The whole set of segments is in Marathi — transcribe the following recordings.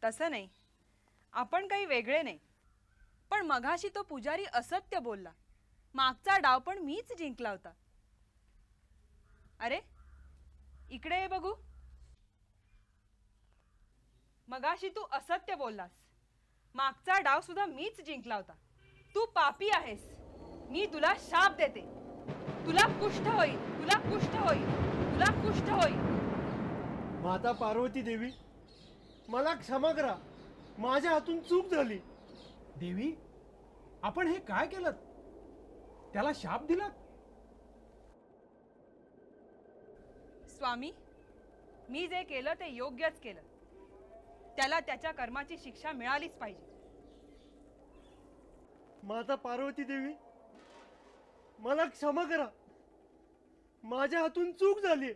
तसं नाही, आपण काही वेगळे नाही. पण मघाशी तो पुजारी असत्य बोलला. मागचा डाव पण मीच जिंकला होता. अरे इकडे ये बघू. मगाशी तू असत्य बोललास. मागचा डाव सुद्धा मीच जिंकला होता. तू पापी आहेस. मी तुला शाप देते. तुला कुष्ठ होईल, तुला कुष्ठ होईल, तुला कुष्ठ होईल. माता पार्वती देवी, मला क्षमा करा. माझ्या हातून चूक झाली. देवी, आपण हे काय केलं? त्याला शाप दिला? स्वामी, मी जे केलं ते योग्यच केलं. त्याला त्याच्या कर्माची शिक्षा मिळालीच पाहिजे. माता पार्वती देवी, मला क्षमा करा. माझ्या हातून चूक झाली.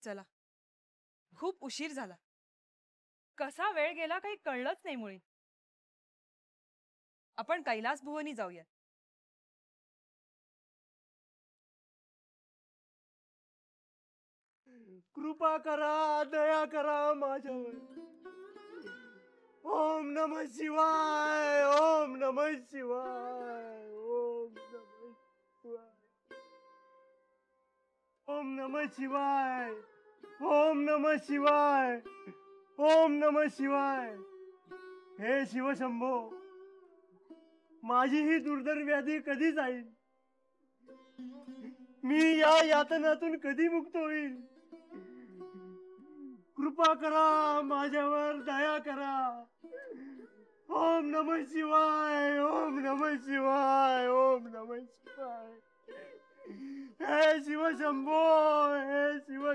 चला, खूप उशीर झाला. कसा वेळ गेला काही कळलंच नाही मुळी. आपण कैलास भुवनी जाऊया. कृपा करा, दया करा माझ्यावर. ओम नमः शिवाय, ओम नमः शिवाय, ओम नमः शिवाय, ओम नमः शिवाय, ओम नमः शिवाय, ओम नमः शिवाय. हे शिवशंभो, माझी ही दुर्धर व्याधी कधी जाईल? मी या यातनातून कधी मुक्त होईल? कृपा करा माझ्यावर, दया करा. ओम नमः शिवाय, ओम नमः शिवाय, ओम नमः शिवाय. हे शिवशंभो, हे शिव